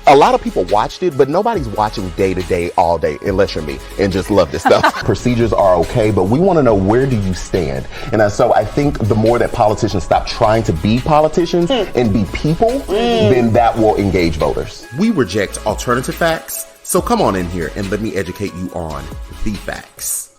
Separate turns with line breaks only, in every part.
A lot of people watched it, but nobody's watching day to day all day unless you're me and just love this stuff. Procedures are okay, but we want to know, where do you stand? And so I think the more that politicians stop trying to be politicians and be people, then that will engage voters. We reject alternative facts, so come on in here and let me educate you on the facts.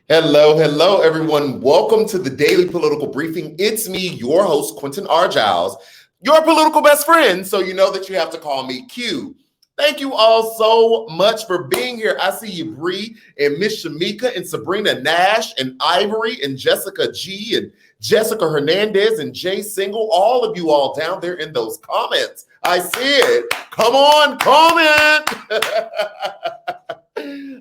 Hello, everyone. Welcome to the Daily Political Briefing. It's me, your host, Quentin R. Giles, your political best friend, so you know that you have to call me Q. Thank you all so much for being here. I see you, Bree, and Miss Shamika, and Sabrina Nash, and Ivory, and Jessica G, and Jessica Hernandez, and Jay Single, all of you all down there in those comments. I see it. Come on, comment.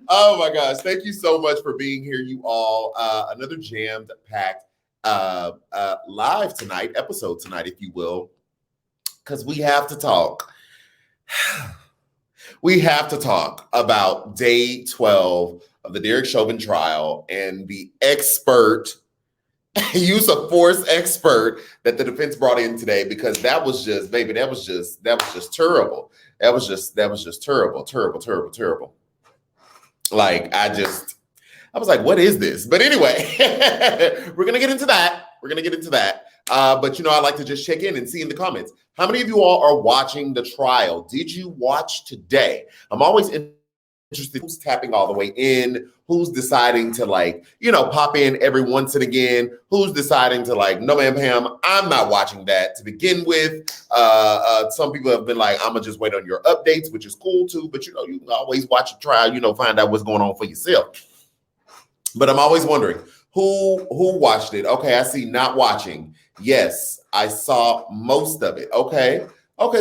Oh my gosh, thank you so much for being here, you all. Another jammed packed live tonight, episode tonight, if you will, because we have to talk. We have to talk about day 12 of the Derek Chauvin trial and the expert use of force expert that the defense brought in today, because that was just, baby, that was just terrible. That was just terrible. Like, I was like, what is this? But anyway, we're going to get into that. But, I like to just check in and see in the comments, how many of you all are watching the trial? Did you watch today? I'm always interested who's tapping all the way in, who's deciding to pop in every once and again, who's deciding to no, ma'am, Pam, I'm not watching that to begin with. Some people have been like, I'm gonna just wait on your updates, which is cool too, but you can always watch a trial, find out what's going on for yourself. But I'm always wondering, who watched it? Okay, I see not watching. Yes, I saw most of it. Okay,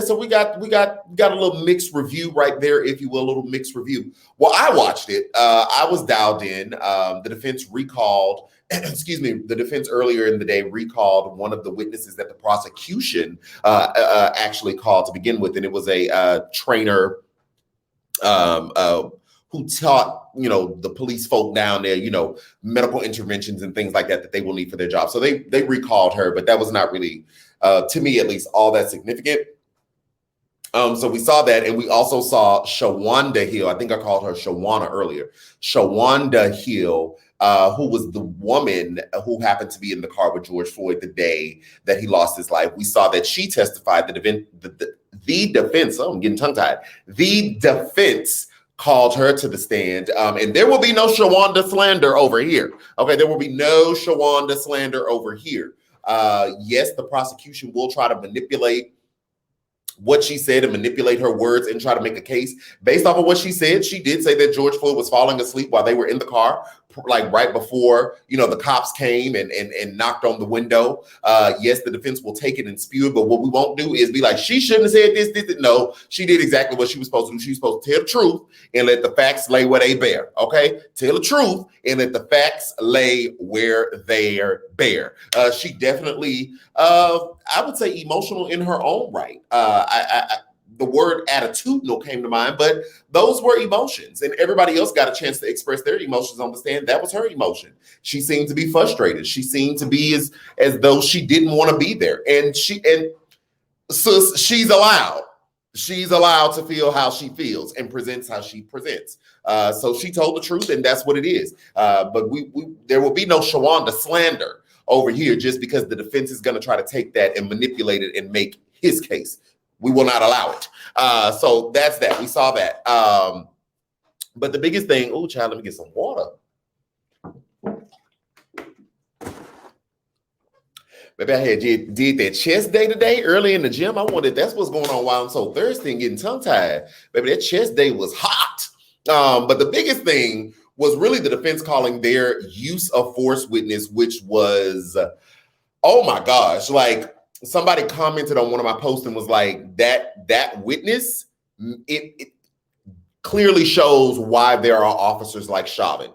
so we got a little mixed review right there, if you will, a little mixed review. Well, I watched it. I was dialed in. The defense recalled, the defense earlier in the day recalled one of the witnesses that the prosecution actually called to begin with, and it was a trainer who taught the police folk down there, medical interventions and things like that they will need for their job. So they recalled her, but that was not really, to me at least, all that significant. So we saw that, and we also saw Shawanda Hill. I think I called her Shawana earlier. Shawanda Hill, who was the woman who happened to be in the car with George Floyd the day that he lost his life. We saw that she testified. The defense. Oh, I'm getting tongue-tied. The defense called her to the stand, and there will be no Shawanda slander over here. Okay, there will be no Shawanda slander over here. Yes, the prosecution will try to manipulate what she said and manipulate her words and try to make a case based off of what she said. She did say that George Floyd was falling asleep while they were in the car, like right before, the cops came and knocked on the window. Yes, the defense will take it and spew it, but what we won't do is be like, she shouldn't have said this. No, she did exactly what she was supposed to do. She was supposed to tell the truth and let the facts lay where they bear. Okay, tell the truth and let the facts lay where they bear. She definitely, I would say, emotional in her own right. The word attitudinal came to mind, but those were emotions, and everybody else got a chance to express their emotions on the stand. That was her emotion. She seemed to be frustrated. She seemed to be as though she didn't want to be there, and so she's allowed. She's allowed to feel how she feels and presents how she presents. So she told the truth, and that's what it is. But there will be no Shawanda slander over here just because the defense is going to try to take that and manipulate it and make his case. We will not allow it. So that's that. We saw that. But the biggest thing, oh, child, let me get some water. Maybe I had did that chest day today early in the gym. I wondered that's what's going on while I'm so thirsty and getting tongue-tied. Baby, that chest day was hot. But the biggest thing was really the defense calling their use of force witness, which was, oh my gosh, somebody commented on one of my posts and was like, that witness, it clearly shows why there are officers like Chauvin.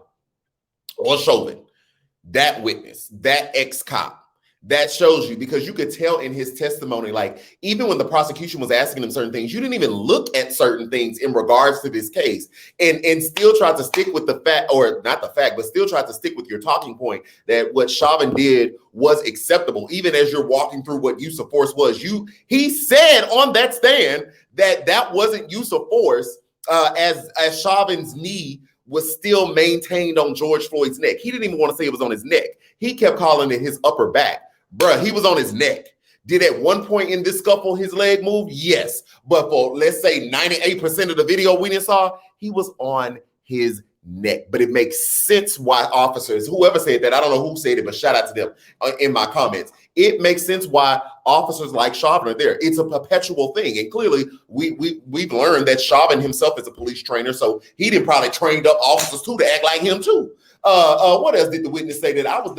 That witness, that ex-cop, That shows you, because you could tell in his testimony, like even when the prosecution was asking him certain things, you didn't even look at certain things in regards to this case, and still tried to stick with the fact, or not the fact, but still tried to stick with your talking point that what Chauvin did was acceptable, even as you're walking through what use of force was. He said on that stand that wasn't use of force, as Chauvin's knee was still maintained on George Floyd's neck. He didn't even want to say it was on his neck. He kept calling it his upper back. Bruh, he was on his neck. Did at one point in this scuffle his leg move? Yes. But for, let's say, 98% of the video we didn't saw, he was on his neck. But it makes sense why officers, whoever said that, I don't know who said it, but shout out to them in my comments. It makes sense why officers like Chauvin are there. It's a perpetual thing. And clearly, we've learned that Chauvin himself is a police trainer, so he didn't probably trained up officers too to act like him too. What else did the witness say? That I was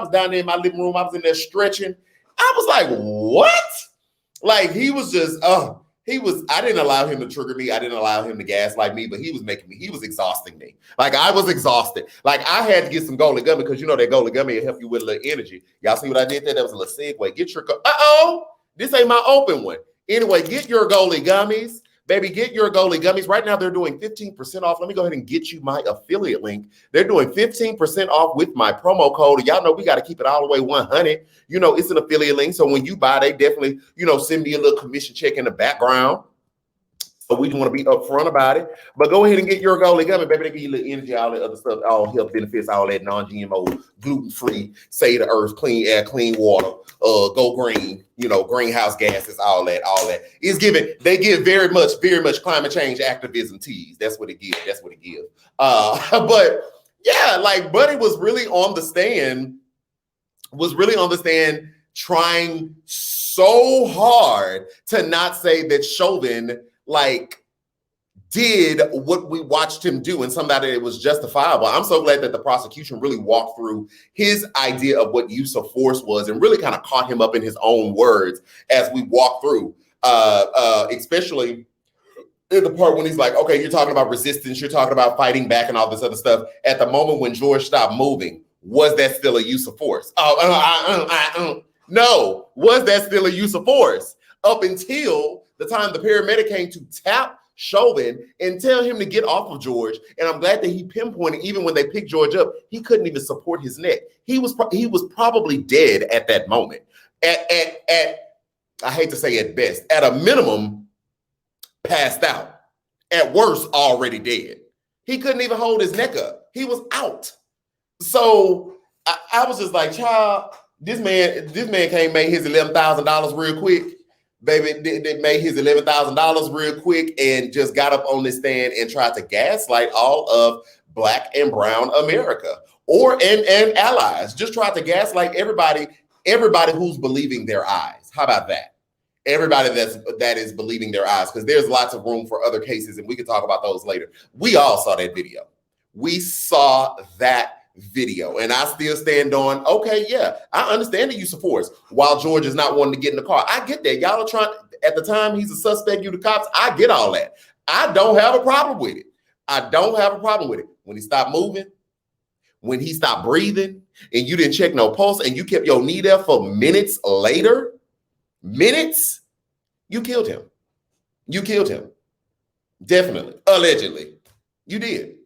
down there in my living room. I was in there stretching. I was like, what? Like he was just, I didn't allow him to trigger me. I didn't allow him to gaslight me, but he was exhausting me. Like I was exhausted. Like I had to get some Golden Gummy, because you know that Golden Gummy will help you with a little energy. Y'all see what I did there? That was a little segue. Get your, this ain't my open one. Anyway, get your Golden Gummies. Baby, get your Golden Gummies. Right now, they're doing 15% off. Let me go ahead and get you my affiliate link. They're doing 15% off with my promo code. Y'all know we got to keep it all the way 100. You know, it's an affiliate link. So when you buy, they definitely, send me a little commission check in the background. So we just want to be upfront about it. But go ahead and get your Golden Gummy, baby. They give you a little energy, all that other stuff, all health benefits, all that non-GMO, gluten-free, save the earth, clean air, clean water, go green, greenhouse gases, all that. They give very much climate change activism teas. That's what it gives. But yeah, like Buddy was really on the stand, trying so hard to not say that Chauvin did what we watched him do and somebody that was justifiable. I'm so glad that the prosecution really walked through his idea of what use of force was and really kind of caught him up in his own words as we walk through, especially in the part when he's like, okay, you're talking about resistance, you're talking about fighting back and all this other stuff. At the moment when George stopped moving, was that still a use of force? No, was that still a use of force? Up until the time the paramedic came to tap Chauvin and tell him to get off of George. And I'm glad that he pinpointed, even when they picked George up, he couldn't even support his neck. He was probably dead at that moment. At I hate to say at best, at a minimum, passed out. At worst, already dead. He couldn't even hold his neck up. He was out. So I was just like, child, this man can't make his $11,000 real quick. Baby, they made his $11,000 real quick and just got up on this stand and tried to gaslight all of Black and brown America and allies. Just tried to gaslight everybody who's believing their eyes. How about that? Everybody that is believing their eyes, because there's lots of room for other cases, and we can talk about those later. We all saw that video. We saw that video, and I still stand on, okay, yeah, I understand the use of force while George is not wanting to get in the car. I get that. Y'all are trying, at the time he's a suspect, you the cops, I get all that. I don't have a problem with it. When he stopped moving, when he stopped breathing, and you didn't check no pulse, and you kept your knee there for minutes later, you killed him. Definitely. Allegedly. You did.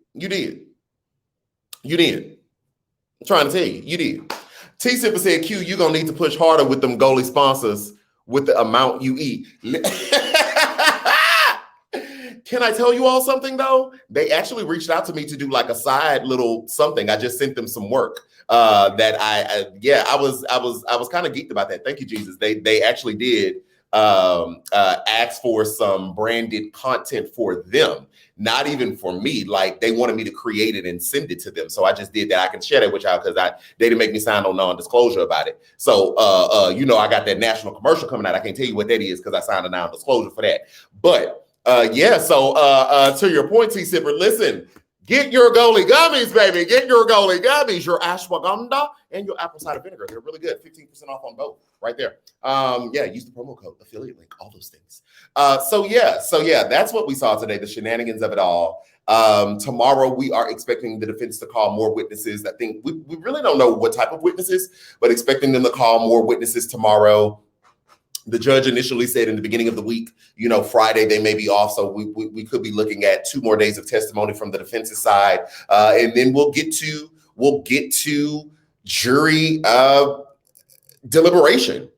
I'm trying to tell you, you did. T-Sipper said, Q, you're going to need to push harder with them goalie sponsors with the amount you eat. Can I tell you all something, though? They actually reached out to me to do like a side little something. I just sent them some work that I was kind of geeked about that. Thank you, Jesus. They actually did ask for some branded content for them. Not even for me. Like they wanted me to create it and send it to them. So I just did that. I can share that with y'all because they didn't make me sign on non-disclosure about it. So I got that national commercial coming out. I can't tell you what that is because I signed a non-disclosure for that. But to your point, T-Sipper, listen, get your goalie gummies, baby. Get your goalie gummies, your ashwagandha and your apple cider vinegar. They're really good. 15% off on both right there. Use the promo code, affiliate link, all those things. So that's what we saw today, the shenanigans of it all. Tomorrow, we are expecting the defense to call more witnesses. I think we really don't know what type of witnesses, but expecting them to call more witnesses tomorrow. The judge initially said in the beginning of the week, Friday they may be off, so we could be looking at 2 more days of testimony from the defense's side, and then we'll get to jury deliberation.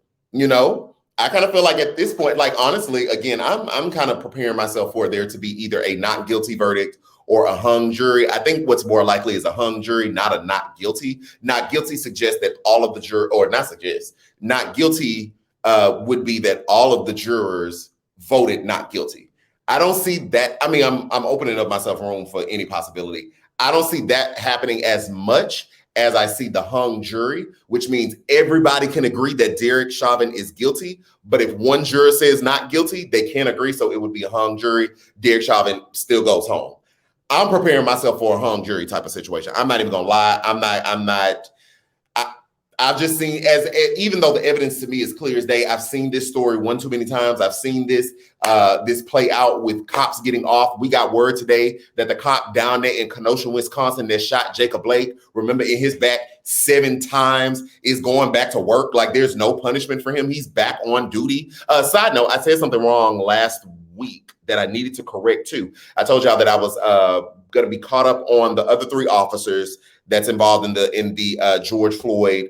I kind of feel like at this point, like honestly, again, I'm kind of preparing myself for there to be either a not guilty verdict or a hung jury. I think what's more likely is a hung jury, not a not guilty. Not guilty suggests that all of the jurors, or not suggest, not guilty would be that all of the jurors voted not guilty. I don't see that. I mean, I'm opening up myself room for any possibility. I don't see that happening as much as I see the hung jury, which means everybody can agree that Derek Chauvin is guilty. But if one juror says not guilty, they can't agree. So it would be a hung jury. Derek Chauvin still goes home. I'm preparing myself for a hung jury type of situation. I'm not even gonna lie. I've just seen, even though the evidence to me is clear as day, I've seen this story one too many times. I've seen this play out with cops getting off. We got word today that the cop down there in Kenosha, Wisconsin, that shot Jacob Blake, remember, in his back 7 times, is going back to work. Like, there's no punishment for him. He's back on duty. Side note, I said something wrong last week that I needed to correct too. I told y'all that I was going to be caught up on the other 3 officers that's involved in the George Floyd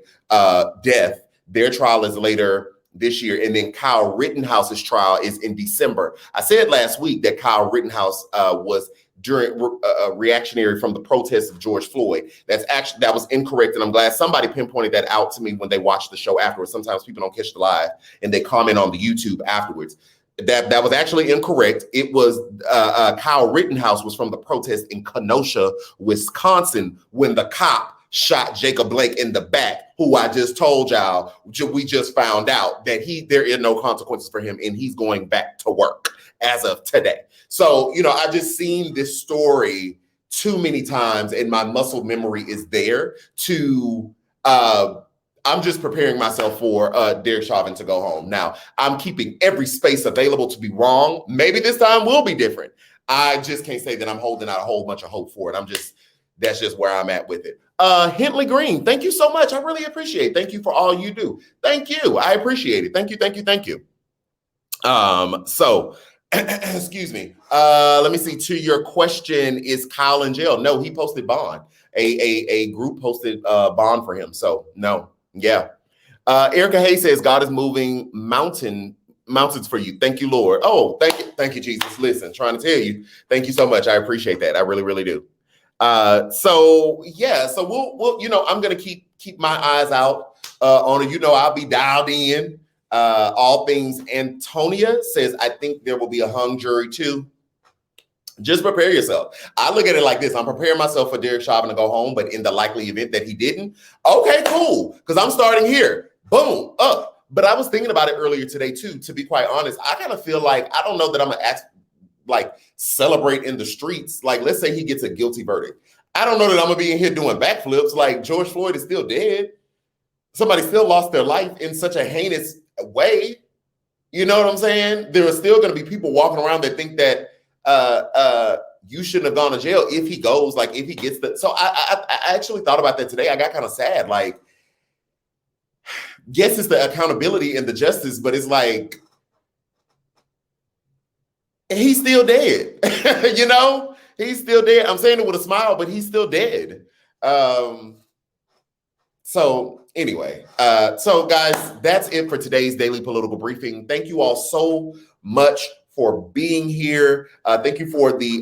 death. Their trial is later this year, and then Kyle Rittenhouse's trial is in December. I said last week that Kyle Rittenhouse was during reactionary from the protests of George Floyd. That was incorrect, and I'm glad somebody pinpointed that out to me when they watched the show afterwards. Sometimes people don't catch the live, and they comment on the YouTube afterwards. That was actually incorrect. It was Kyle Rittenhouse was from the protest in Kenosha, Wisconsin, when the cop shot Jacob Blake in the back, who I just told y'all, we just found out that there are no consequences for him, and he's going back to work as of today. So, I just seen this story too many times, and my muscle memory is there to I'm just preparing myself for Derek Chauvin to go home. Now, I'm keeping every space available to be wrong. Maybe this time will be different. I just can't say that I'm holding out a whole bunch of hope for it. That's just where I'm at with it. Hentley Green, thank you so much. I really appreciate it. Thank you for all you do. Thank you. I appreciate it. Thank you. So, excuse me. Let me see. To your question, is Kyle in jail? No, he posted bond. A group posted bond for him. So, no. Yeah. Erica Hay says, God is moving mountains for you. Thank you, Lord. Oh, thank you, Jesus. Listen, trying to tell you, thank you so much. I appreciate that. I really, really do. So we'll I'm gonna keep my eyes out on it. I'll be dialed in. All things. Antonia says, I think there will be a hung jury too. Just prepare yourself. I look at it like this. I'm preparing myself for Derek Chauvin to go home, but in the likely event that he didn't, okay, cool. Because I'm starting here. Boom, up. But I was thinking about it earlier today too, to be quite honest. I kind of feel like, I don't know that I'm going to celebrate in the streets. Like, let's say he gets a guilty verdict. I don't know that I'm going to be in here doing backflips. Like, George Floyd is still dead. Somebody still lost their life in such a heinous way. You know what I'm saying? There are still going to be people walking around that think that you shouldn't have gone to jail if he goes, like if he gets the. So I actually thought about that today. I got kind of sad. Like, yes, it's the accountability and the justice, but it's like he's still dead. He's still dead. I'm saying it with a smile, but he's still dead. So anyway, so guys, that's it for today's daily political briefing. Thank you all so much for being here. Thank you for the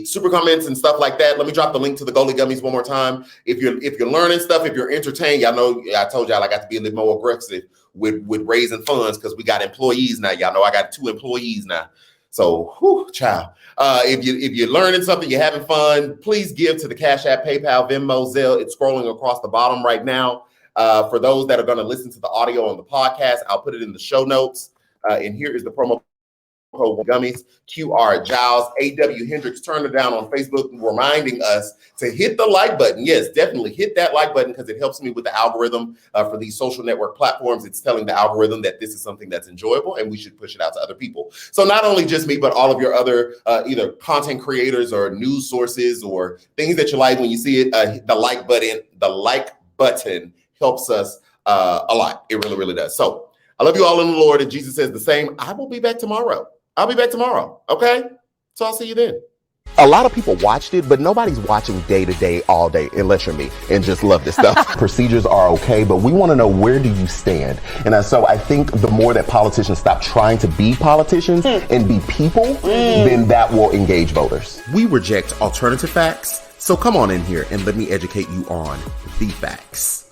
super comments and stuff like that. Let me drop the link to the Goalie Gummies one more time. If you're learning stuff, if you're entertained, y'all know I told y'all I got to be a little more aggressive with raising funds because we got employees now. Y'all know I got 2 employees now. So, child. If you're learning something, you're having fun, please give to the Cash App, PayPal, Venmo, Zelle. It's scrolling across the bottom right now. For those that are going to listen to the audio on the podcast, I'll put it in the show notes. And here is the promo Gummies, QR Giles, A.W. Hendricks, turn it down on Facebook, reminding us to hit the like button. Yes, definitely hit that like button because it helps me with the algorithm for these social network platforms. It's telling the algorithm that this is something that's enjoyable and we should push it out to other people. So not only just me, but all of your other either content creators or news sources or things that you like, when you see it, the like button helps us a lot. It really, really does. So I love you all in the Lord, and Jesus says the same. I will be back tomorrow. I'll be back tomorrow, okay? So I'll see you then.
A lot of people watched it, but nobody's watching day to day, all day, unless you're me and just love this stuff. Procedures are okay, but we want to know, where do you stand? And so I think the more that politicians stop trying to be politicians and be people, then that will engage voters.
We reject alternative facts, so come on in here and let me educate you on the facts.